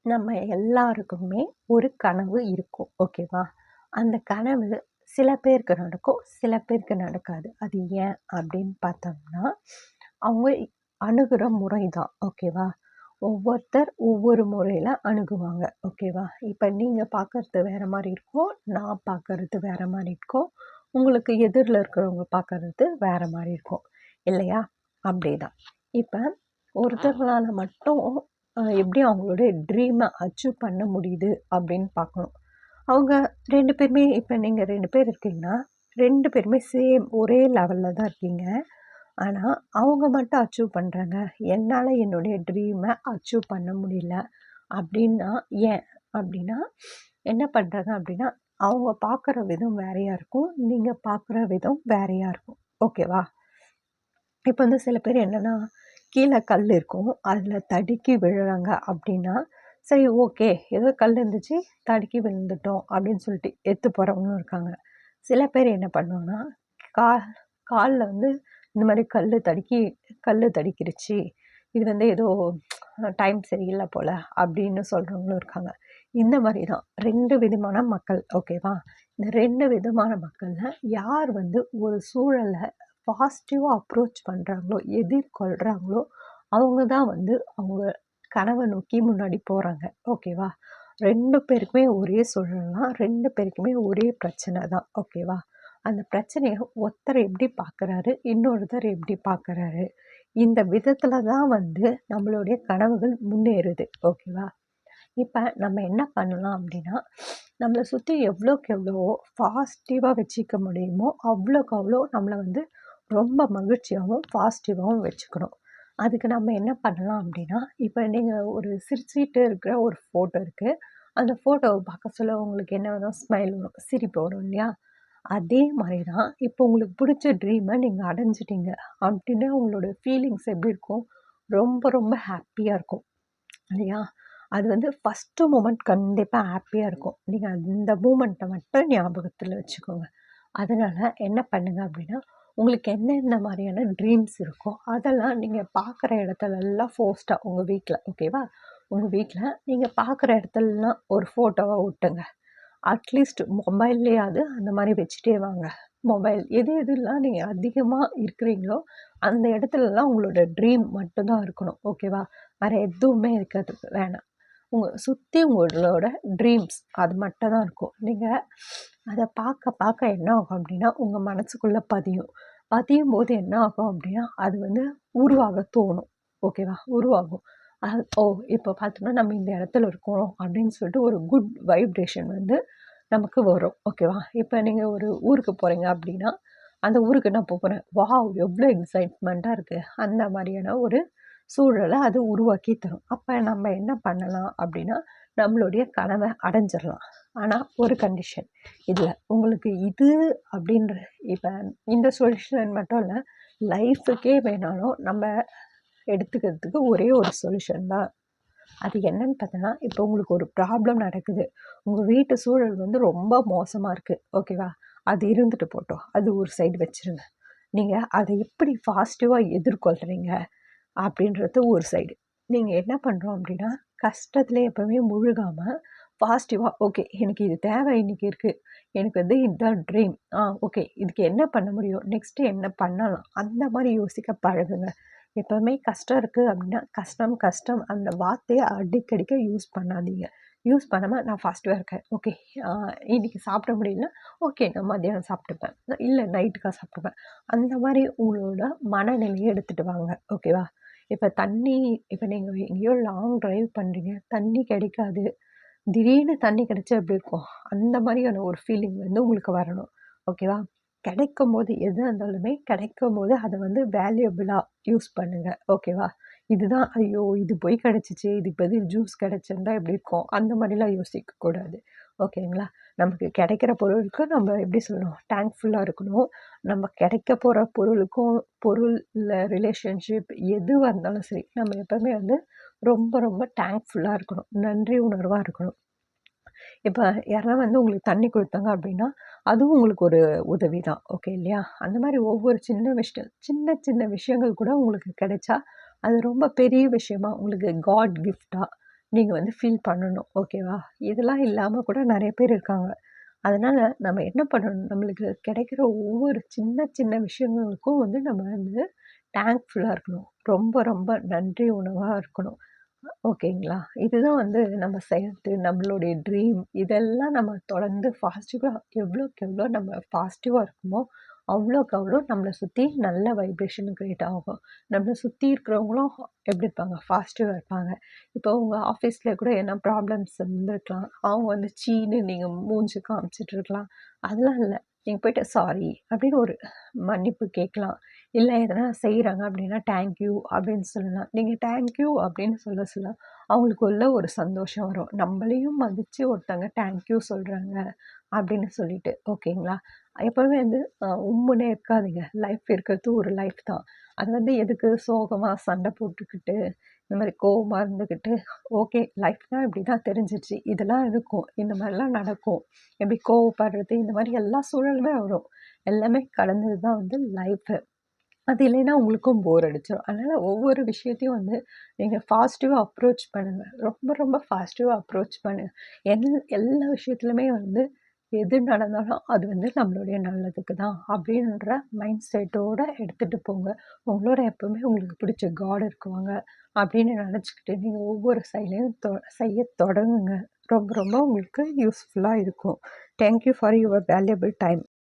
நம்ம எல்லாருக்குமே ஒரு கனவு இருக்கும். ஓகேவா? அந்த கனவு சில பேருக்கு நடக்கும், சில பேருக்கு நடக்காது. அது ஏன் அப்படின்னு பார்த்தோம்னா, அவங்க அணுகுற முறை தான். ஓகேவா? ஒவ்வொருத்தர் ஒவ்வொரு முறையில அணுகுவாங்க. ஓகேவா? இப்ப நீங்க பார்க்கறது வேற மாரி இருக்கும். நான் பார்க்கறது வேற மாரி இருக்கும். உங்களுக்கு எதிர்ல இருக்கிறவங்க பார்க்கறது வேற மாரி இருக்கும். இல்லையா? அப்படிதான். இப்ப ஒருத்தர்களால மட்டும் எப்படி அவங்களுடைய ட்ரீமை அச்சீவ் பண்ண முடியுது அப்படின்னு பார்க்கணும். அவங்க 2 பேருமே இப்ப நீங்க 2 பேர் இருக்கீங்கன்னா, 2 பேருமே சேம் ஒரே லெவல்ல தான் இருக்கீங்க. ஆனா, அவங்க மட்டும் அச்சீவ் பண்றாங்க. என்னால என்னுடைய ட்ரீமை அச்சீவ் பண்ண முடியல அப்படின்னா ஏன்? அப்படின்னா, என்ன பண்றாங்க அப்படின்னா, அவங்க பார்க்குற விதம் வேறையா இருக்கும். நீங்க பார்க்குற விதம் வேறையா இருக்கும். ஓகேவா? இப்ப வந்து சில பேர் என்னன்னா, கீழ கல் இருக்கும். அதுல தடுக்கி விழுறாங்க அப்டின்னா, சரி ஓகே. ஏதோ கல் இருந்துச்சு, தடுக்கி விழுந்துட்டோம் அப்டின்னு சொல்லிட்டு எத்து போறவங்களும் இருக்காங்க. சில பேர் என்ன பண்ணுவாங்கன்னா, கா கால்ல வந்து இந்த மாரி கல்லு தடுக்கிருச்சு. இது வந்து ஏதோ டைம் சரியில்ல போல அப்டின்னு சொல்றவங்களும் இருக்காங்க. இந்த மாரி தான் 2 விதமான மக்கள். ஓகேவா? இந்த 2 விதமான மக்கள்ல யார் வந்து ஒரு சூழல பாசிட்டிவா அப்ரோச் பண்றாங்களோ, எதிர்கொள்றாங்களோ, அவங்க தான் வந்து அவங்க கனவ நோக்கி முன்னாடி போறாங்க. ஓகேவா? 2 பேருக்குமே ஒரே சூழல் தான். 2 பேருக்குமே ஒரே பிரச்சனை தான். ஓகேவா? அந்த பிரச்சனைய ஒருத்தர் எப்படி பார்க்குறாரு, இன்னொருத்தர் எப்படி பார்க்குறாரு. இந்த விதத்துல தான் வந்து நம்மளுடைய கனவுகள் முன்னேறுது. ஓகேவா? இப்ப நம்ம என்ன பண்ணலாம் அப்படின்னா, நம்மள சுத்தி எவ்வளோக்கு எவ்வளோ பாசிட்டிவா வச்சுக்க முடியுமோ, அவ்வளோக்கு அவ்வளோ நம்மள வந்து ரொம்ப மகிழ்ச்சியாவும், பாசிட்டிவாவும் வச்சுக்கணும். அதுக்கு நம்ம என்ன பண்ணலாம் அப்படின்னா, இப்ப நீங்க ஒரு சிரிச்சுட்டு இருக்கிற ஒரு ஃபோட்டோ இருக்கு. அந்த ஃபோட்டோவ பார்க்க சொல்ல உங்களுக்கு என்ன வரும்? ஸ்மைல் வரும். சிரிப்பு வரும் இல்லையா? அதே மாரி தான் இப்போ உங்களுக்கு புடிச்ச ட்ரீம நீங்க அடைஞ்சுட்டீங்க அப்படின்னா, உங்களோட ஃபீலிங்ஸ் எப்படி இருக்கும்? ரொம்ப ரொம்ப ஹேப்பியா இருக்கும். இல்லையா? அது வந்து ஃபர்ஸ்ட்டு மொமெண்ட் கண்டிப்பா ஹேப்பியா இருக்கும். நீங்க அந்த மூமெண்ட்ட மட்டும் ஞாபகத்துல வச்சுக்கோங்க. அதனால என்ன பண்ணுங்க அப்படின்னா, உங்களுக்கு என்னென்ன மாரியான ட்ரீம்ஸ் இருக்கோ, அதெல்லாம் நீங்க பார்க்குற இடத்துலலாம் போஸ்ட்டா உங்க வீட்ல ஓகேவா? உங்க வீட்ல நீங்க பார்க்குற இடத்துலலாம் ஒரு ஃபோட்டோவா ஒட்டுங்க. அட்லீஸ்ட் மொபைல்லையாவது அந்த மாரி வச்சுட்டே வாங்க. மொபைல் எது எதுலாம் நீங்க அதிகமா இருக்கிறீங்களோ, அந்த இடத்துலலாம் உங்களோட ட்ரீம் மட்டும் தான் இருக்கணும். ஓகேவா? வேற எதுவுமே இருக்காது வேணாம். சுத்தி உங்களோட ட்ரீம்ஸ் அது மட்டும் தான் இருக்கும். நீங்க அத பார்க்க பார்க்க என்ன ஆகும் அப்டின்னா, உங்க மனசுக்குள்ள பதியும். பதியும்போது என்ன ஆகும் அப்டின்னா, அது வந்து உருவாக தோணும். ஓகேவா? உருவாகும். ஓ! இப்போ பார்த்தோம்னா நம்ம இந்த இடத்துல இருக்கோம் அப்டின்னு சொல்லிட்டு ஒரு குட் வைப்ரேஷன் வந்து நமக்கு வரும். ஓகேவா? இப்ப நீங்க ஒரு ஊருக்கு போறீங்க அப்டின்னா, அந்த ஊருக்கு நான் போறேன். வாவ்! எவ்ளோ எக்ஸைட்மென்ட்டா இருக்கு. அந்த மாரியான ஒரு சூழல அது உருவாக்கி தரும். அப்ப நம்ம என்ன பண்ணலாம் அப்டின்னா, நம்மளுடைய கனவ அடைஞ்சிரலாம். ஆனா ஒரு கண்டிஷன். இதுல உங்களுக்கு இது அப்டின்ற இப்ப இந்த சொல்யூஷன் மட்டும் இல்ல, லைஃப்‌க்கே வேணாலும் நம்ம எடுத்துக்கிறதுக்கு ஒரே ஒரு சொல்யூஷன் தான். அது என்னன்னு பார்த்தோன்னா, இப்போ உங்களுக்கு ஒரு ப்ராப்ளம் நடக்குது. உங்க வீட்டு சூழல் வந்து ரொம்ப மோசமா இருக்கு. ஓகேவா? அது இருந்துட்டு போட்டும். அது ஒரு சைடு வச்சுருங்க. நீங்க அத எப்படி பாசிட்டிவா எதிர்கொள்றீங்க? அப்படின்றது ஒரு சைடு. நீங்க என்ன பண்றோம் அப்படின்னா, கஷ்டத்திலே எப்பவுமே முழுகாம, பாசிட்டிவா ஓகே எனக்கு இது தேவை இன்னைக்கு இருக்கு. எனக்கு வந்து இதுதான் ட்ரீம். ஓகே இதுக்கு என்ன பண்ண முடியும்? நெக்ஸ்ட் என்ன பண்ணலாம்? அந்த மாரி யோசிக்க பழகுங்க. எப்பவுமே கஷ்டம் இருக்கு அப்படின்னா, கஷ்டம், கஷ்டம் அந்த வார்த்தைய அடிக்கடிக்க யூஸ் பண்ணாதீங்க. யூஸ் பண்ணாம நான் பாசிட்டிவா இருக்கேன். ஓகே அ இன்னைக்கு சாப்பிட முடியலன்னா, ஓகே நான் மத்தியானம் சாப்பிட்டுப்பேன். இல்ல நைட்டுக்கா சாப்பிட்டுப்பேன். அந்த மாரி உங்களோட மனநிலைய எடுத்துட்டு வாங்க. ஓகேவா? இப்ப நீங்க எங்கேயோ லாங் டிரைவ் பண்றீங்க. தண்ணி கிடைக்காது. திடீர்னு தண்ணி கிடைச்சா எப்படி இருக்கும்? அந்த மாரியான ஒரு ஃபீலிங் வந்து உங்களுக்கு வரணும். ஓகேவா? கிடைக்கும்போது எதா இருந்தாலுமே கிடைக்கும்போது அத வந்து வேல்யூபிளா யூஸ் பண்ணுங்க. ஓகேவா? இதுதான் ஐயோ! இது போய் கிடைச்சுச்சே! இதுக்கு பதில் ஜூஸ் கிடைச்சிருந்தா எப்படி இருக்கும்? அந்த மாரிலாம் யோசிக்கக் கூடாது. ஓகேங்களா? நமக்கு கிடைக்கிற பொருளுக்கு நம்ம எப்படி சொல்லணும்? தேங்க்ஃபுல்லா இருக்கணும். நம்ம கிடைக்க போற பொருளுக்கும், பொருள்ல ரிலேஷன்ஷிப் எதுவா இருந்தாலும் சரி, நம்ம எப்பவுமே வந்து ரொம்ப ரொம்ப தேங்க்ஃபுல்லா இருக்கணும். நன்றி உணர்வா இருக்கணும். இப்ப யாராவது வந்து உங்களுக்கு தண்ணி குடுத்தாங்க அப்டின்னா, அதுவும் உங்களுக்கு ஒரு உதவி தான். ஓகே இல்லையா? அந்த மாரி ஒவ்வொரு சின்ன சின்ன விஷயங்கள் கூட உங்களுக்கு கிடைச்சா, அது ரொம்ப பெரிய விஷயமா உங்களுக்கு காட் கிஃப்ட்டா நீங்கள் வந்து ஃபீல் பண்ணணும். ஓகேவா? இதெல்லாம் இல்லாமல் கூட நிறைய பேர் இருக்காங்க. அதனால நம்ம என்ன பண்ணணும், நம்மளுக்கு கிடைக்கிற ஒவ்வொரு சின்ன சின்ன விஷயங்களுக்கும் வந்து நம்ம வந்து தேங்க்ஃபுல்லா இருக்கணும். ரொம்ப ரொம்ப நன்றி உணர்வா இருக்கணும். ஓகேங்களா? இதுதான் வந்து நம்ம செய்றது, நம்மளுடைய ட்ரீம். இதெல்லாம் நம்ம தொடர்ந்து பாசிட்டிவா எவ்வளோக்கு எவ்வளோ நம்ம பாசிட்டிவா இருக்கோமோ, அவ்வளோக்கு அவ்வளோ நம்மள சுத்தி நல்ல வைப்ரேஷன் கிரியேட் ஆகும். நம்மள சுத்தி இருக்கிறவங்களும் எப்படி இருப்பாங்க? பாசிட்டிவா இருப்பாங்க. இப்போ உங்க ஆஃபீஸ்ல கூட எதனா ப்ராப்ளம்ஸ் இருந்திருக்கலாம். அவங்க வந்து சீன்னு நீங்க மூஞ்சி காமிச்சிட்டு இருக்கலாம். அதெல்லாம் இல்ல. நீங்க போயிட்டு சாரி அப்படின்னு ஒரு மன்னிப்பு கேட்கலாம். இல்ல எதனா செய்றாங்க அப்படின்னா, தேங்க் யூ அப்படின்னு சொல்லலாம். நீங்க தேங்க் யூ அப்படின்னு சொல்ல சொல்ல அவங்களுக்குள்ள ஒரு சந்தோஷம் வரும். நம்மளையும் மதிச்சு ஒருத்தங்க தேங்க் யூ சொல்றாங்க அப்படின்னு சொல்லிட்டு. ஓகேங்களா? எப்பவுமே வந்து உம்முன்னே இருக்காதீங்க. லைஃப் இருக்கிறது ஒரு லைஃப் தான். அது வந்து எதுக்கு சோகமா சண்டை போட்டுக்கிட்டு, இந்த மாரி கோவமா இருந்துக்கிட்டு, ஓகே லைஃப்னா இப்படிதான் தெரிஞ்சிருச்சு. இதெல்லாம் இருக்கும். இந்த மாரிலாம் நடக்கும். எப்படி கோவப்படுறது, இந்த மாரி எல்லா சூழலுமே வரும். எல்லாமே கலந்தது தான் வந்து லைஃப். அது இல்லைன்னா உங்களுக்கும் போர் அடிச்சிரும். அதனால ஒவ்வொரு விஷயத்தையும் வந்து நீங்க பாசிட்டிவா அப்ரோச் பண்ணுங்க. ரொம்ப ரொம்ப பாசிட்டிவா அப்ரோச் பண்ணுங்க. எல் எல்லா விஷயத்துலயுமே வந்து எது நடந்தாலும் அது வந்து நம்மளுடைய நல்லதுக்கு தான் அப்படின்ற மைண்ட் செட்டோட எடுத்துட்டு போங்க. உங்களோட எப்பவுமே உங்களுக்கு பிடிச்ச காட் இருக்குவாங்க அப்படின்னு நினச்சுக்கிட்டு நீங்க ஒவ்வொரு செயலையும் செய்ய தொடங்குங்க. ரொம்ப ரொம்ப உங்களுக்கு யூஸ்ஃபுல்லா இருக்கும். Thank you for your valuable time.